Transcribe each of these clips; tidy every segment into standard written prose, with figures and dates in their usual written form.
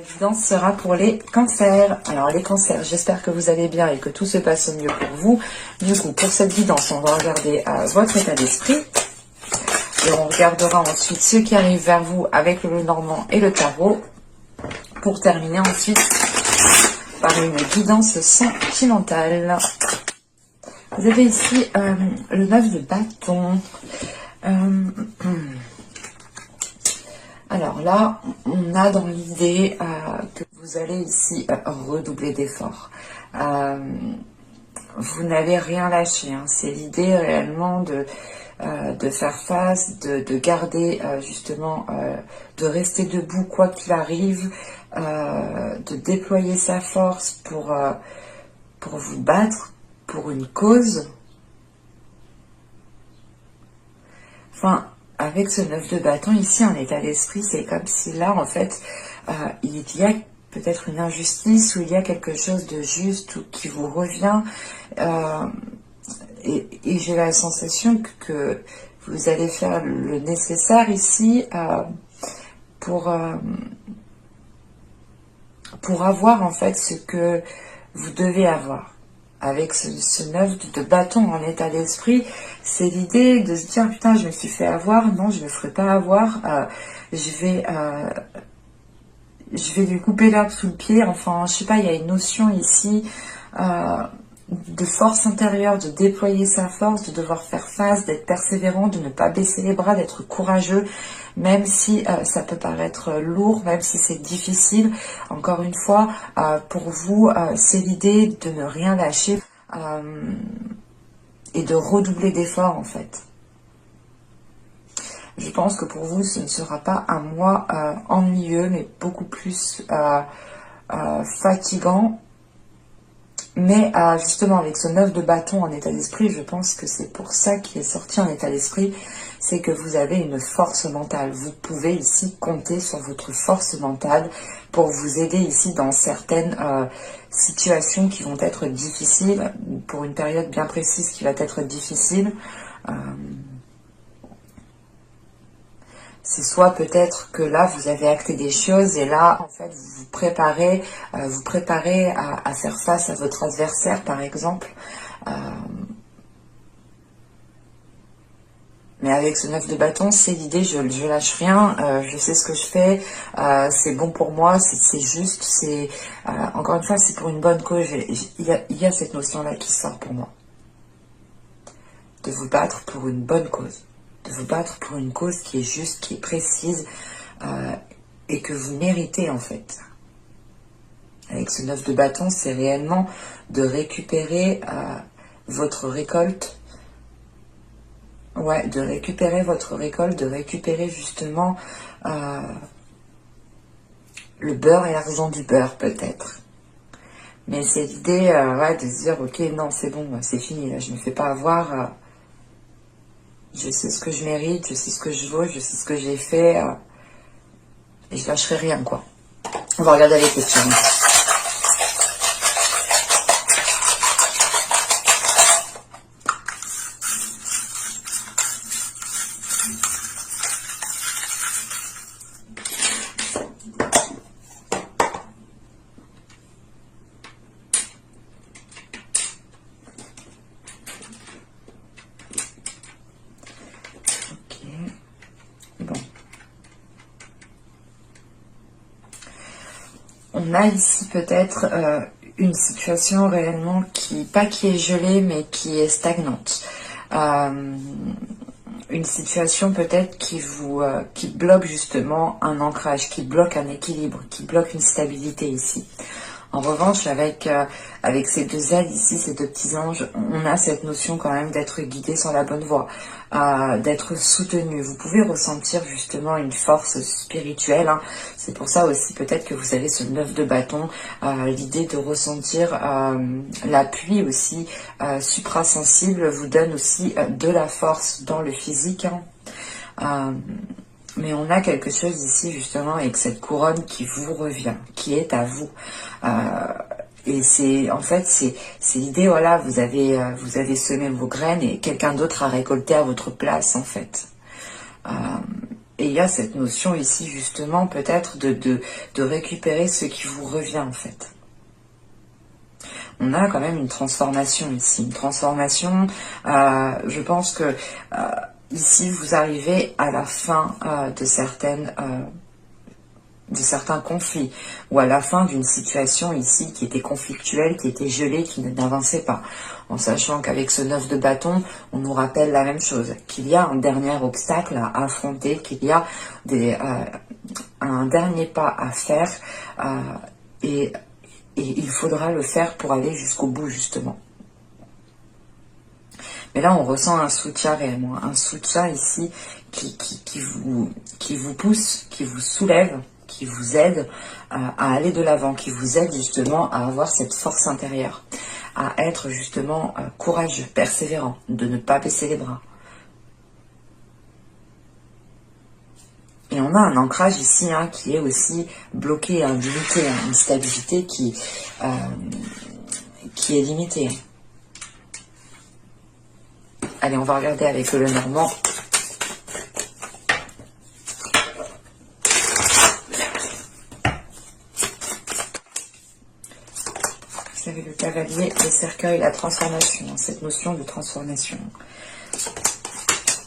La guidance sera pour les cancers. Alors les cancers, j'espère que vous allez bien et que tout se passe au mieux pour vous. Du coup, pour cette guidance, on va regarder votre état d'esprit. Et on regardera ensuite ce qui arrive vers vous avec le Normand et le tarot. Pour terminer ensuite par une guidance sentimentale. Vous avez ici le 9 de bâton. Alors là, on a dans l'idée que vous allez ici redoubler d'efforts. Vous n'avez rien lâché. Hein. C'est l'idée réellement de faire face, de garder justement, de rester debout quoi qu'il arrive, de déployer sa force pour vous battre pour une cause. Enfin, avec ce 9 de bâton, ici, en état d'esprit, c'est comme si là, en fait, il y a peut-être une injustice ou il y a quelque chose de juste ou qui vous revient. Et j'ai la sensation que vous allez faire le nécessaire ici pour avoir, en fait, ce que vous devez avoir. Avec ce 9 de bâton en état d'esprit, c'est l'idée de se dire, putain, je me suis fait avoir, non, je ne me ferai pas avoir, je vais lui couper l'herbe sous le pied, enfin, je sais pas, il y a une notion ici de force intérieure, de déployer sa force, de devoir faire face, d'être persévérant, de ne pas baisser les bras, d'être courageux, même si ça peut paraître lourd, même si c'est difficile. Encore une fois, pour vous, c'est l'idée de ne rien lâcher et de redoubler d'efforts en fait. Je pense que pour vous, ce ne sera pas un mois ennuyeux, mais beaucoup plus fatigant. Mais justement, avec ce 9 de bâton en état d'esprit, je pense que c'est pour ça qu'il est sorti en état d'esprit, c'est que vous avez une force mentale. Vous pouvez ici compter sur votre force mentale pour vous aider ici dans certaines situations qui vont être difficiles, pour une période bien précise qui va être difficile. C'est soit peut-être que là, vous avez acté des choses et là, en fait, vous vous préparez à faire face à votre adversaire, par exemple. Mais avec ce 9 de bâton, c'est l'idée, je lâche rien, je sais ce que je fais, c'est bon pour moi, c'est juste, c'est encore une fois, c'est pour une bonne cause. Il y a cette notion-là qui sort pour moi. De vous battre pour une bonne cause. De vous battre pour une cause qui est juste, qui est précise et que vous méritez en fait. Avec ce 9 de bâton, c'est réellement de récupérer votre récolte. Ouais, de récupérer votre récolte, de récupérer justement le beurre et l'argent du beurre peut-être. Mais c'est l'idée ouais, de se dire, ok, non, c'est bon, c'est fini, là, je ne me fais pas avoir. Je sais ce que je mérite, je sais ce que je vaux, je sais ce que j'ai fait. Et je lâcherai rien, quoi. On va regarder les questions. On a ici peut-être une situation réellement pas qui est gelée, mais qui est stagnante. Une situation peut-être qui bloque justement un ancrage, qui bloque un équilibre, qui bloque une stabilité ici. En revanche, avec ces deux ailes ici, ces deux petits anges, on a cette notion quand même d'être guidé sur la bonne voie, d'être soutenu. Vous pouvez ressentir justement une force spirituelle. Hein. C'est pour ça aussi peut-être que vous avez ce 9 de bâton, l'idée de ressentir l'appui aussi suprasensible vous donne aussi de la force dans le physique. Hein. Mais on a quelque chose ici justement avec cette couronne qui vous revient, qui est à vous. Et c'est en fait c'est l'idée, voilà, vous avez semé vos graines et quelqu'un d'autre a récolté à votre place en fait. Et il y a cette notion ici justement peut-être de récupérer ce qui vous revient en fait. On a quand même une transformation ici, une transformation, je pense que ici vous arrivez à la fin de certains conflits, ou à la fin d'une situation ici qui était conflictuelle, qui était gelée, qui n'avançait pas. En sachant qu'avec ce 9 de bâton, on nous rappelle la même chose, qu'il y a un dernier obstacle à affronter, qu'il y a un dernier pas à faire, et il faudra le faire pour aller jusqu'au bout, justement. Mais là, on ressent un soutien réellement, un soutien ici qui vous pousse, qui vous soulève, qui vous aide à aller de l'avant, qui vous aide justement à avoir cette force intérieure, à être justement courageux, persévérant, de ne pas baisser les bras. Et on a un ancrage ici qui est aussi bloqué, limité, une stabilité qui est limitée. Allez, on va regarder avec le Normand. Vous avez le cavalier, le cercueil, la transformation, cette notion de transformation.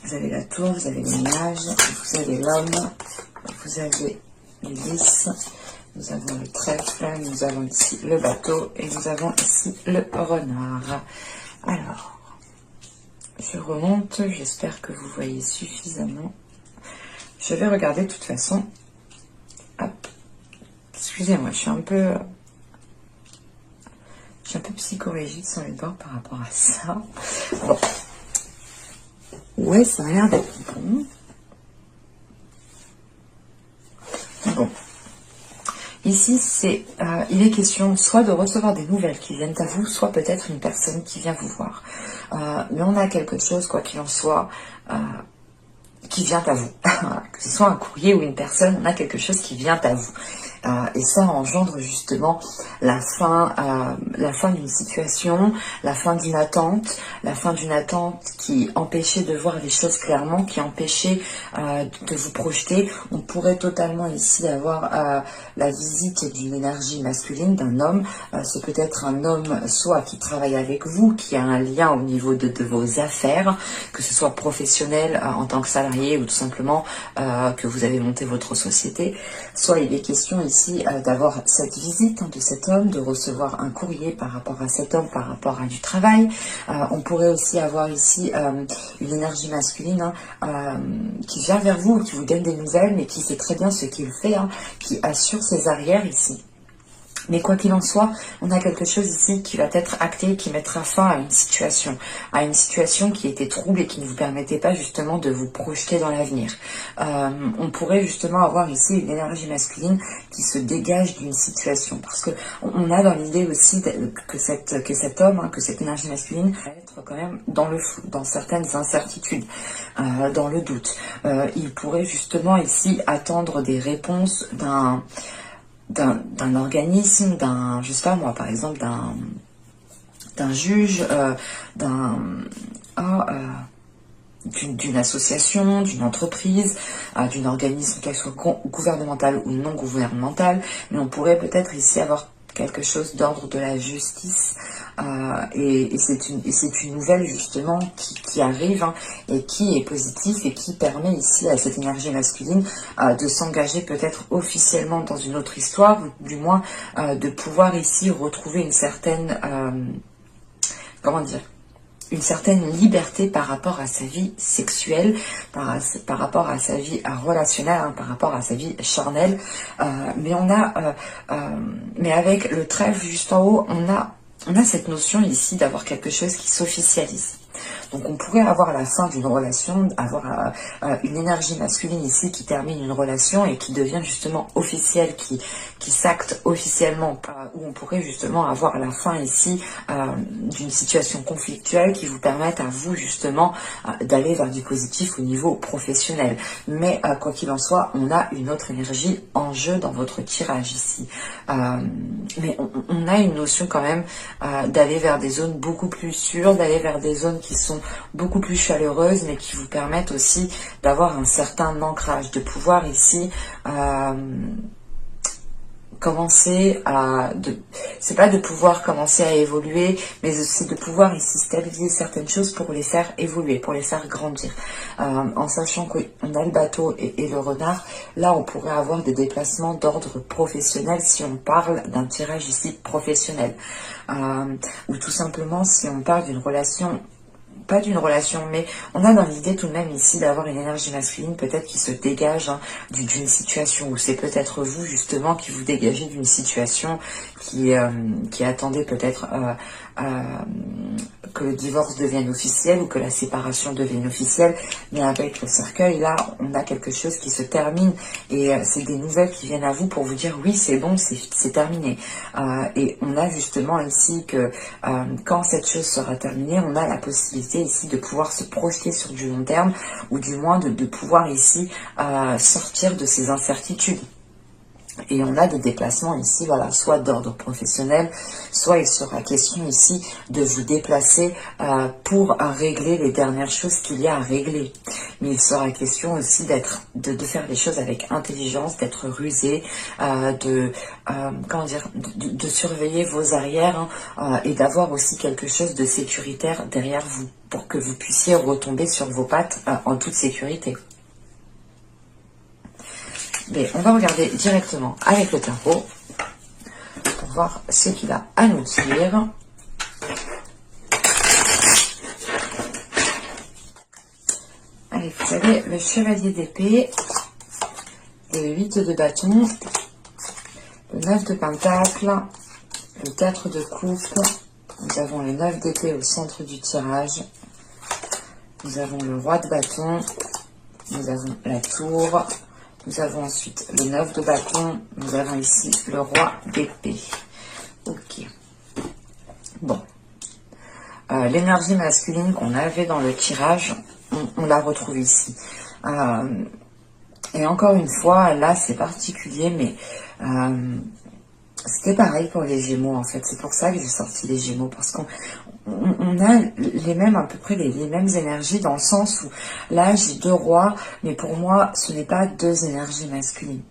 Vous avez la tour, vous avez le nuage, vous avez l'homme, vous avez les lys, nous avons le trèfle, nous avons ici le bateau et nous avons ici le renard. Alors, je remonte, j'espère que vous voyez suffisamment. Je vais regarder de toute façon. Hop. Excusez-moi, je suis un peu psychorigide sur les bords par rapport à ça. Bon. Ouais, ça a l'air d'être bon. Bon. Ici, il est question soit de recevoir des nouvelles qui viennent à vous, soit peut-être une personne qui vient vous voir. Mais on a quelque chose, quoi qu'il en soit, qui vient à vous. Que ce soit un courrier ou une personne, on a quelque chose qui vient à vous. Et ça engendre justement la fin d'une situation, la fin d'une attente qui empêchait de voir les choses clairement, qui empêchait de vous projeter. On pourrait totalement ici avoir la visite d'une énergie masculine, d'un homme. C'est peut-être un homme soit qui travaille avec vous, qui a un lien au niveau de vos affaires, que ce soit professionnel en tant que salarié ou tout simplement que vous avez monté votre société. Soit il est question ici d'avoir cette visite de cet homme, de recevoir un courrier par rapport à cet homme, par rapport à du travail. On pourrait aussi avoir ici une énergie masculine qui vient vers vous, qui vous donne des nouvelles, mais qui sait très bien ce qu'il fait, qui assure ses arrières ici. Mais quoi qu'il en soit, on a quelque chose ici qui va être acté, qui mettra fin à une situation qui était trouble et qui ne vous permettait pas justement de vous projeter dans l'avenir. On pourrait justement avoir ici une énergie masculine qui se dégage d'une situation, parce que on a dans l'idée aussi que cet homme, que cette énergie masculine va être quand même dans le flou, dans certaines incertitudes, dans le doute. Il pourrait justement ici attendre des réponses d'un organisme, je sais pas moi, par exemple d'un juge, d'une association, d'une entreprise, d'un organisme, qu'elle soit gouvernemental ou non gouvernemental, mais on pourrait peut-être ici avoir quelque chose d'ordre de la justice, et c'est une nouvelle justement qui arrive et qui est positive et qui permet ici à cette énergie masculine de s'engager peut-être officiellement dans une autre histoire, ou du moins de pouvoir ici retrouver une certaine une certaine liberté par rapport à sa vie sexuelle, par rapport à sa vie relationnelle, par rapport à sa vie charnelle. Mais avec le trèfle juste en haut, on a cette notion ici d'avoir quelque chose qui s'officialise. Donc on pourrait avoir la fin d'une relation, avoir une énergie masculine ici qui termine une relation et qui devient justement officielle, qui s'acte officiellement, où on pourrait justement avoir la fin ici d'une situation conflictuelle qui vous permette à vous justement d'aller vers du positif au niveau professionnel. Mais quoi qu'il en soit, on a une autre énergie en jeu dans votre tirage ici. Mais on a une notion quand même d'aller vers des zones beaucoup plus sûres, d'aller vers des zones qui sont beaucoup plus chaleureuses, mais qui vous permettent aussi d'avoir un certain ancrage, de pouvoir ici commencer à... c'est pas de pouvoir commencer à évoluer, mais c'est de pouvoir ici stabiliser certaines choses pour les faire évoluer, pour les faire grandir. En sachant qu'on a le bateau et le renard, là on pourrait avoir des déplacements d'ordre professionnel si on parle d'un tirage ici professionnel. Ou tout simplement si on parle d'une relation... pas d'une relation, mais on a dans l'idée tout de même ici d'avoir une énergie masculine peut-être qui se dégage d'une situation, ou c'est peut-être vous justement qui vous dégagez d'une situation qui attendait peut-être que le divorce devienne officiel ou que la séparation devienne officielle, mais avec le cercueil là on a quelque chose qui se termine et c'est des nouvelles qui viennent à vous pour vous dire oui c'est bon, c'est terminé, et on a justement ici que quand cette chose sera terminée, on a la possibilité ici de pouvoir se projeter sur du long terme, ou du moins de pouvoir ici sortir de ces incertitudes. Et on a des déplacements ici, voilà, soit d'ordre professionnel, soit il sera question ici de vous déplacer pour régler les dernières choses qu'il y a à régler. Mais il sera question aussi de faire les choses avec intelligence, d'être rusé, comment dire, de surveiller vos arrières et d'avoir aussi quelque chose de sécuritaire derrière vous pour que vous puissiez retomber sur vos pattes en toute sécurité. Mais on va regarder directement avec le tarot pour voir ce qu'il a à nous dire. Allez, vous avez le chevalier d'épée, le 8 de bâton, le 9 de pentacle, le 4 de coupe, nous avons le 9 d'épée au centre du tirage, nous avons le roi de bâton, nous avons la tour. Nous avons ensuite le 9 de bâton, nous avons ici le roi d'épée. Ok. Bon. L'énergie masculine qu'on avait dans le tirage, on la retrouve ici. Et encore une fois, là c'est particulier, mais c'était pareil pour les Gémeaux en fait. C'est pour ça que j'ai sorti les Gémeaux, parce qu'on a les mêmes, à peu près les mêmes énergies, dans le sens où là j'ai deux rois, mais pour moi ce n'est pas deux énergies masculines.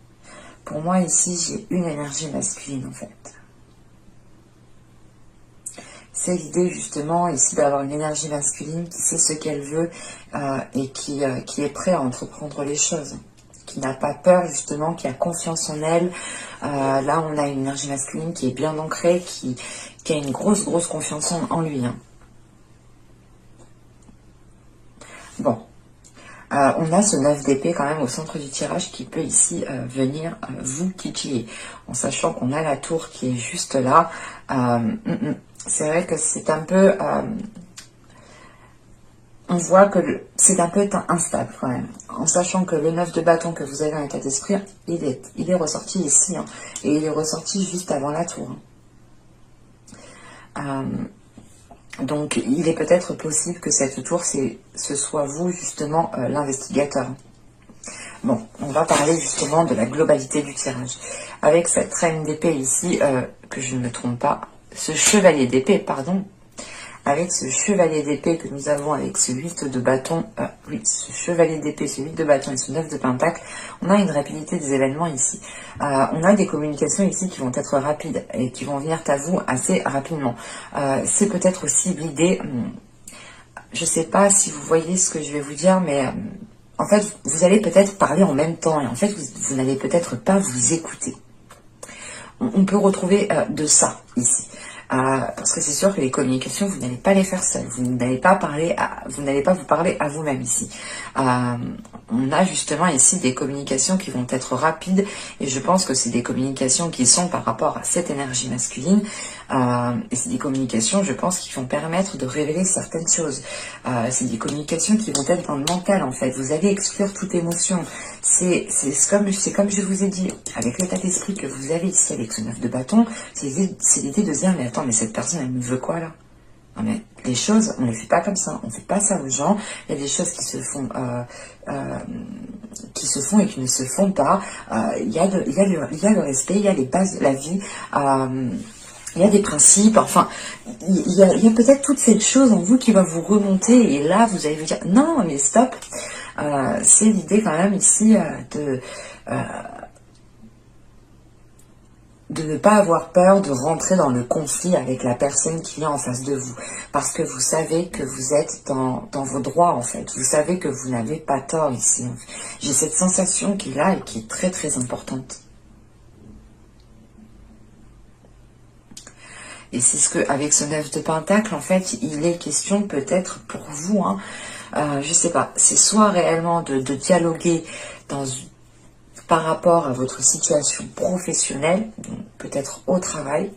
Pour moi ici j'ai une énergie masculine en fait. C'est l'idée justement ici d'avoir une énergie masculine qui sait ce qu'elle veut et qui est prêt à entreprendre les choses, qui n'a pas peur justement, qui a confiance en elle. Là on a une énergie masculine qui est bien ancrée, qui a une grosse confiance en lui. Bon, on a ce 9 d'épée quand même au centre du tirage qui peut ici venir vous titiller, en sachant qu'on a la tour qui est juste là. C'est vrai que c'est un peu... on voit que c'est un peu instable quand même, en sachant que le 9 de bâton que vous avez en état d'esprit, il est ressorti ici, et il est ressorti juste avant la tour. Donc il est peut-être possible que cette tour, ce soit vous justement l'investigateur. Bon, on va parler justement de la globalité du tirage. Avec cette reine d'épée ici, que je ne me trompe pas, ce chevalier d'épée, pardon, avec ce chevalier d'épée que nous avons avec ce 8 de bâton, oui, ce chevalier d'épée, ce 8 de bâton et ce 9 de pentacle, on a une rapidité des événements ici. On a des communications ici qui vont être rapides et qui vont venir à vous assez rapidement. C'est peut-être aussi l'idée, je ne sais pas si vous voyez ce que je vais vous dire, mais en fait, vous allez peut-être parler en même temps et en fait, vous n'allez peut-être pas vous écouter. On peut retrouver de ça ici. Parce que c'est sûr que les communications, vous n'allez pas les faire seules. Vous n'allez pas vous parler à vous-même ici. On a justement ici des communications qui vont être rapides et je pense que c'est des communications qui sont par rapport à cette énergie masculine. Et c'est des communications, je pense, qui vont permettre de révéler certaines choses. C'est des communications qui vont être dans le mental en fait. Vous allez exclure toute émotion. C'est comme je vous ai dit, avec l'état d'esprit que vous avez ici avec ce 9 de bâton, c'est l'idée de se dire, mais attends, mais cette personne, elle me veut quoi là? Non mais les choses, on ne les fait pas comme ça, on ne fait pas ça aux gens. Il y a des choses qui se font et qui ne se font pas. Il y a le respect, il y a les bases de la vie. il y a des principes, enfin, il y a peut-être toute cette chose en vous qui va vous remonter, et là, vous allez vous dire, non, mais stop, c'est l'idée quand même ici de ne pas avoir peur de rentrer dans le conflit avec la personne qui est en face de vous. Parce que vous savez que vous êtes dans vos droits, en fait. Vous savez que vous n'avez pas tort ici. J'ai cette sensation qui est là et qui est très très importante. Et c'est ce que, avec ce 9 de Pentacle, en fait, il est question peut-être pour vous, hein, je sais pas, c'est soit réellement de dialoguer par rapport à votre situation professionnelle, peut-être au travail,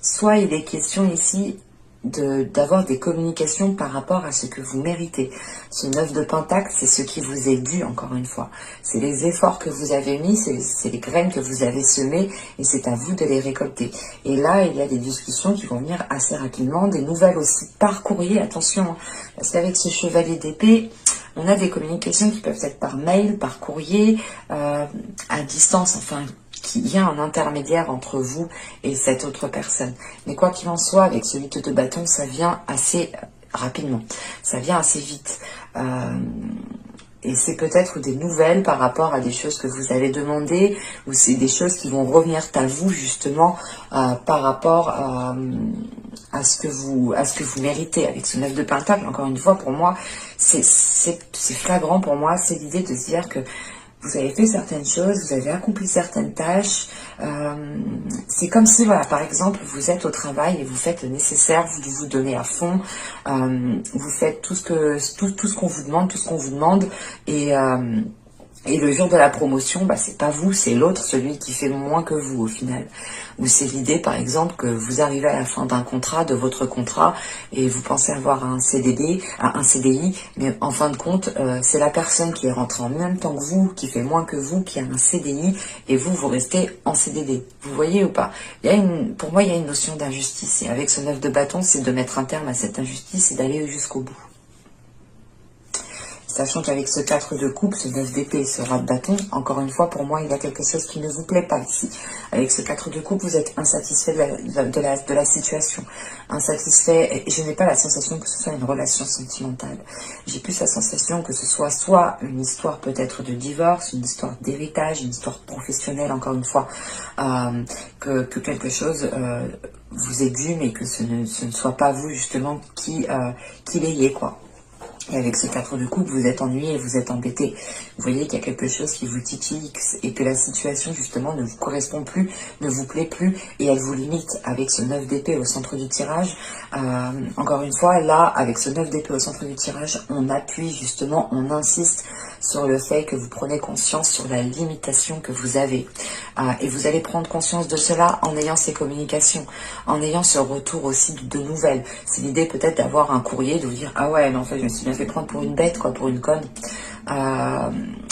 soit il est question ici d'avoir des communications par rapport à ce que vous méritez. Ce 9 de Pentacle, c'est ce qui vous est dû, encore une fois. C'est les efforts que vous avez mis, c'est les graines que vous avez semées, et c'est à vous de les récolter. Et là, il y a des discussions qui vont venir assez rapidement, des nouvelles aussi par courrier, attention, parce qu'avec ce chevalier d'épée, on a des communications qui peuvent être par mail, par courrier, à distance, enfin, qu'il y a un intermédiaire entre vous et cette autre personne. Mais quoi qu'il en soit, avec ce 8 de bâton, ça vient assez rapidement, ça vient assez vite. Et c'est peut-être des nouvelles par rapport à des choses que vous allez demander, ou c'est des choses qui vont revenir à vous justement par rapport à ce que vous méritez. Avec ce 9 de Pentacle, encore une fois, pour moi, c'est flagrant pour moi, c'est l'idée de se dire que vous avez fait certaines choses, vous avez accompli certaines tâches. C'est comme si, voilà, par exemple, vous êtes au travail et vous faites le nécessaire, vous vous donnez à fond, vous faites tout ce qu'on vous demande, et le jour de la promotion, bah, c'est pas vous, c'est l'autre, celui qui fait moins que vous au final. Ou c'est l'idée, par exemple, que vous arrivez à la fin d'un contrat, de votre contrat, et vous pensez avoir un CDI, mais en fin de compte, c'est la personne qui est rentrée en même temps que vous, qui fait moins que vous, qui a un CDI, et vous restez en CDD. Vous voyez ou pas? Pour moi, il y a une notion d'injustice, et avec ce 9 de bâton, c'est de mettre un terme à cette injustice et d'aller jusqu'au bout. Sachant qu'avec ce 4 de coupe, ce 9 d'épée et ce roi de bâton, encore une fois, pour moi, il y a quelque chose qui ne vous plaît pas ici. Avec ce 4 de coupe, vous êtes insatisfait de la situation. Insatisfait, et je n'ai pas la sensation que ce soit une relation sentimentale. J'ai plus la sensation que ce soit une histoire peut-être de divorce, une histoire d'héritage, une histoire professionnelle, encore une fois, que quelque chose vous est dû, mais que ce ne soit pas vous, justement, qui l'ayez, quoi. Et avec ce 4 de coupe, vous êtes ennuyé, vous êtes embêté. Vous voyez qu'il y a quelque chose qui vous titille et que la situation, justement, ne vous correspond plus, ne vous plaît plus et elle vous limite. Avec ce 9 d'épée au centre du tirage, encore une fois, là, avec ce 9 d'épée au centre du tirage, on appuie, justement, on insiste sur le fait que vous prenez conscience sur la limitation que vous avez. Et vous allez prendre conscience de cela en ayant ces communications, en ayant ce retour aussi de nouvelles. C'est l'idée peut-être d'avoir un courrier, de vous dire « Ah ouais, mais en fait, je me suis bien fait prendre pour une bête, quoi, pour une conne. »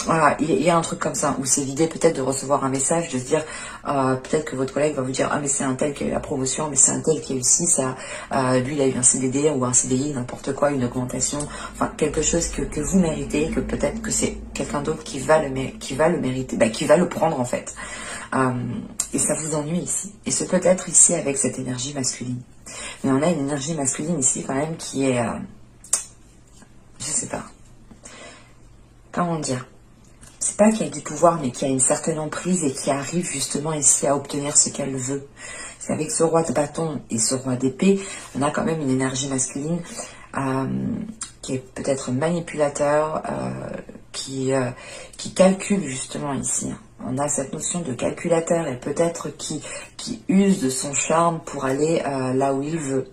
Voilà, il y a un truc comme ça, où c'est l'idée peut-être de recevoir un message, de se dire, peut-être que votre collègue va vous dire, ah mais c'est un tel qui a eu la promotion, mais c'est un tel qui a eu ci, ça, lui il a eu un CDD ou un CDI, n'importe quoi, une augmentation, enfin quelque chose que vous méritez, que peut-être que c'est quelqu'un d'autre qui va le mériter, bah, qui va le prendre en fait. Et ça vous ennuie ici. Et c'est peut-être ici avec cette énergie masculine. Mais on a une énergie masculine ici quand même qui est, je sais pas. Comment dire, c'est pas qu'il y a du pouvoir, mais qu'il y a une certaine emprise et qui arrive justement ici à obtenir ce qu'elle veut. C'est avec ce roi de bâton et ce roi d'épée, on a quand même une énergie masculine qui est peut-être manipulateur, qui calcule justement ici. On a cette notion de calculateur et peut-être qui use de son charme pour aller là où il veut.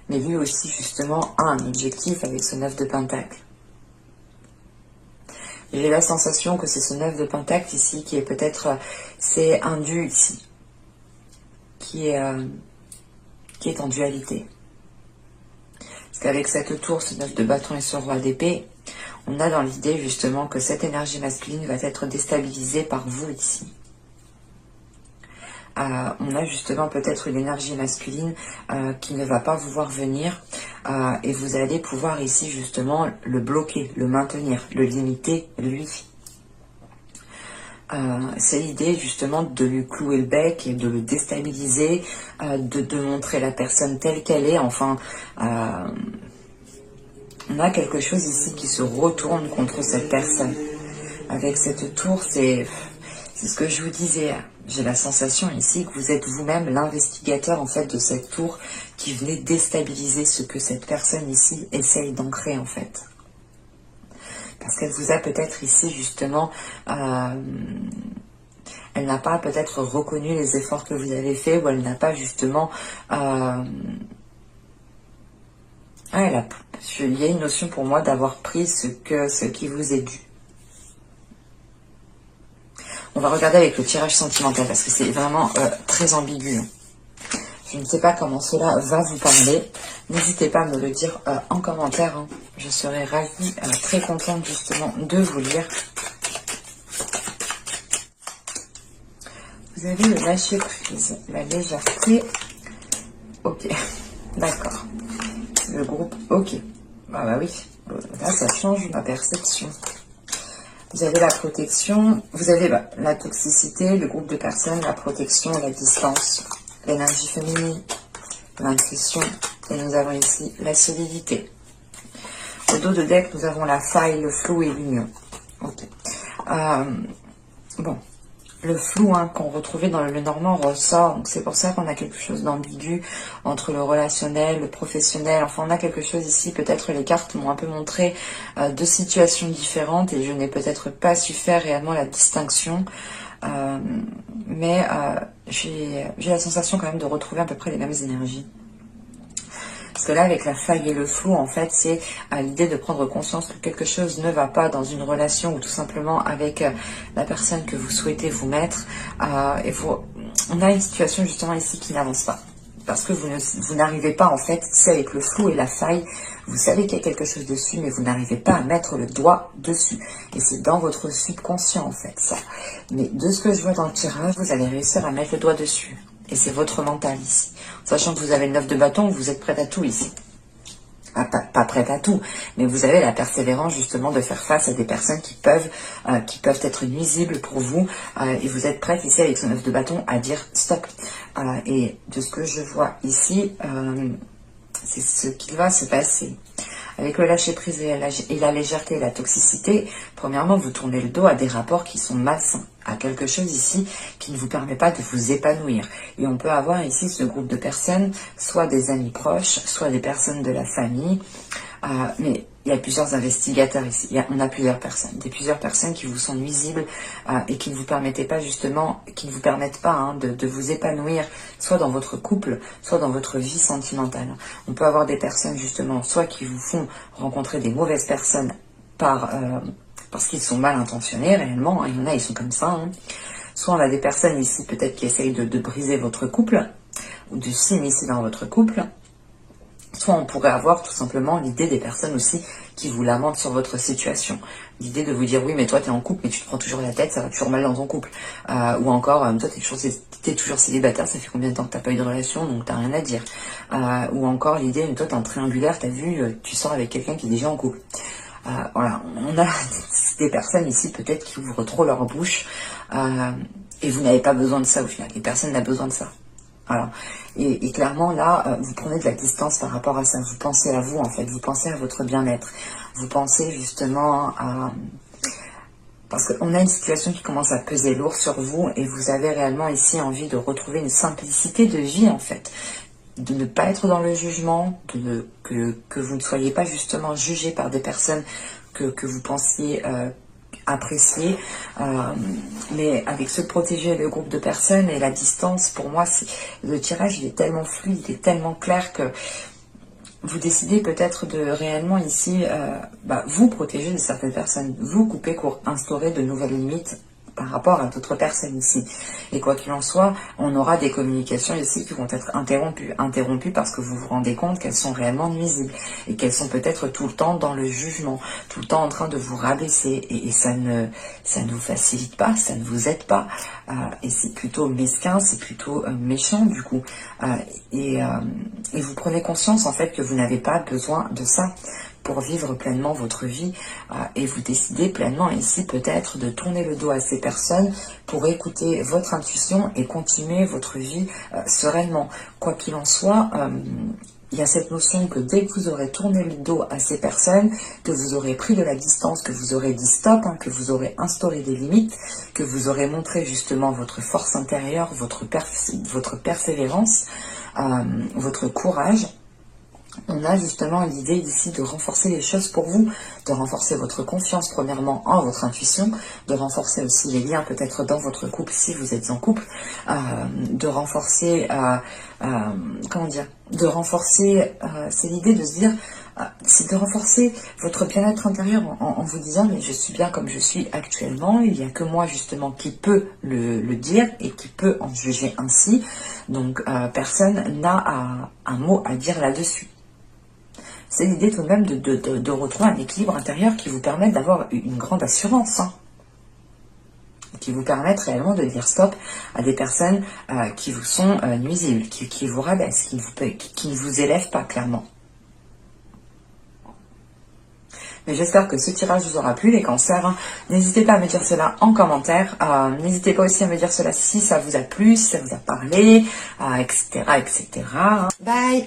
Mais lui aussi justement a un objectif avec ce 9 de pentacle. J'ai la sensation que c'est ce 9 de pentacle ici qui est peut-être, c'est un dû ici, qui est en dualité. Parce qu'avec cette tour, ce 9 de bâton et ce roi d'épée, on a dans l'idée justement que cette énergie masculine va être déstabilisée par vous ici. On a justement peut-être une énergie masculine qui ne va pas vous voir venir et vous allez pouvoir ici justement le bloquer, le maintenir, le limiter lui. C'est l'idée justement de lui clouer le bec et de le déstabiliser, de montrer la personne telle qu'elle est. Enfin, on a quelque chose ici qui se retourne contre cette personne. Avec cette tour, c'est ce que je vous disais. J'ai la sensation ici que vous êtes vous-même l'investigateur en fait de cette tour qui venait déstabiliser ce que cette personne ici essaye d'ancrer en fait. Parce qu'elle vous a peut-être ici justement, elle n'a pas peut-être reconnu les efforts que vous avez faits, ou elle n'a pas justement, il y a une notion pour moi d'avoir pris ce qui vous est dû. On va regarder avec le tirage sentimental parce que c'est vraiment très ambigu. Je ne sais pas comment cela va vous parler. N'hésitez pas à me le dire en commentaire. Hein. Je serai ravie, très contente justement de vous lire. Vous avez le lâcher prise, la légèreté. Ok, d'accord. Le groupe, ok. Bah oui, là ça change ma perception. Vous avez la protection, vous avez la toxicité, le groupe de personnes, la protection, la distance, l'énergie féminine, l'intuition, et nous avons ici la solidité. Au dos de deck, nous avons la faille, le flou et l'union. Ok. Bon, le flou qu'on retrouvait dans le normand ressort, donc c'est pour ça qu'on a quelque chose d'ambigu entre le relationnel, le professionnel. Enfin, on a quelque chose ici, peut-être les cartes m'ont un peu montré deux situations différentes et je n'ai peut-être pas su faire réellement la distinction. Mais j'ai la sensation quand même de retrouver à peu près les mêmes énergies. Parce que là, avec la faille et le flou, en fait, c'est l'idée de prendre conscience que quelque chose ne va pas dans une relation ou tout simplement avec la personne que vous souhaitez vous mettre. On a une situation justement ici qui n'avance pas. Parce que vous n'arrivez pas, en fait, c'est avec le flou et la faille, vous savez qu'il y a quelque chose dessus, mais vous n'arrivez pas à mettre le doigt dessus. Et c'est dans votre subconscient, en fait, ça. Mais de ce que je vois dans le tirage, vous allez réussir à mettre le doigt dessus. Et c'est votre mental ici. Sachant que vous avez le 9 de bâton, vous êtes prête à tout ici. Pas prête à tout, mais vous avez la persévérance justement de faire face à des personnes qui peuvent être nuisibles pour vous. Et vous êtes prête ici avec ce 9 de bâton à dire stop. Et de ce que je vois ici, c'est ce qui va se passer. Avec le lâcher-prise et la légèreté et la toxicité, premièrement, vous tournez le dos à des rapports qui sont malsains, à quelque chose ici qui ne vous permet pas de vous épanouir. Et on peut avoir ici ce groupe de personnes, soit des amis proches, soit des personnes de la famille, mais il y a plusieurs investigateurs ici, on a plusieurs personnes qui vous sont nuisibles et qui ne vous permettent pas justement, de vous épanouir, soit dans votre couple, soit dans votre vie sentimentale. On peut avoir des personnes justement, soit qui vous font rencontrer des mauvaises personnes parce qu'ils sont mal intentionnés réellement, il y en a, ils sont comme ça. Soit on a des personnes ici peut-être qui essayent de briser votre couple, ou de s'immiscer dans votre couple. Soit on pourrait avoir tout simplement l'idée des personnes aussi qui vous lamentent sur votre situation. L'idée de vous dire oui mais toi t'es en couple mais tu te prends toujours la tête, ça va toujours mal dans ton couple. Ou encore toi t'es toujours célibataire, ça fait combien de temps que t'as pas eu de relation donc t'as rien à dire. Ou encore l'idée toi t'es en triangulaire, t'as vu, tu sors avec quelqu'un qui est déjà en couple. Voilà, on a des personnes ici peut-être qui ouvrent trop leur bouche et vous n'avez pas besoin de ça au final, et personne n'a besoin de ça. Voilà. Et clairement, là, vous prenez de la distance par rapport à ça. Vous pensez à vous, en fait. Vous pensez à votre bien-être. Vous pensez justement à... Parce qu'on a une situation qui commence à peser lourd sur vous et vous avez réellement ici envie de retrouver une simplicité de vie, en fait. De ne pas être dans le jugement, que vous ne soyez pas justement jugé par des personnes que vous pensiez... apprécier, mais avec se protéger le groupe de personnes et la distance, pour moi, le tirage il est tellement fluide, il est tellement clair que vous décidez peut-être de réellement ici vous protéger de certaines personnes, vous couper court, instaurer de nouvelles limites par rapport à d'autres personnes ici. Et quoi qu'il en soit, on aura des communications ici qui vont être interrompues parce que vous vous rendez compte qu'elles sont réellement nuisibles et qu'elles sont peut-être tout le temps dans le jugement, tout le temps en train de vous rabaisser et ça ne vous facilite pas, ça ne vous aide pas et c'est plutôt mesquin, c'est plutôt méchant du coup et vous prenez conscience en fait que vous n'avez pas besoin de ça pour vivre pleinement votre vie et vous décidez pleinement ici peut-être de tourner le dos à ces personnes pour écouter votre intuition et continuer votre vie sereinement. Quoi qu'il en soit, il y a cette notion que dès que vous aurez tourné le dos à ces personnes, que vous aurez pris de la distance, que vous aurez dit stop, que vous aurez instauré des limites, que vous aurez montré justement votre force intérieure, votre persévérance, votre courage, on a justement l'idée ici de renforcer les choses pour vous, de renforcer votre confiance premièrement en votre intuition, de renforcer aussi les liens peut-être dans votre couple si vous êtes en couple, de renforcer, comment dire, de renforcer, c'est l'idée de se dire, c'est de renforcer votre bien-être intérieur en vous disant mais je suis bien comme je suis actuellement, il n'y a que moi justement qui peut le dire et qui peut en juger ainsi, donc personne n'a un mot à dire là-dessus. C'est l'idée tout de même de retrouver un équilibre intérieur qui vous permette d'avoir une grande assurance, qui vous permette réellement de dire stop à des personnes qui vous sont nuisibles, qui vous rabaissent, qui ne vous élèvent pas clairement. Mais j'espère que ce tirage vous aura plu, les cancers. N'hésitez pas à me dire cela en commentaire. N'hésitez pas aussi à me dire cela si ça vous a plu, si ça vous a parlé, etc., etc. Bye!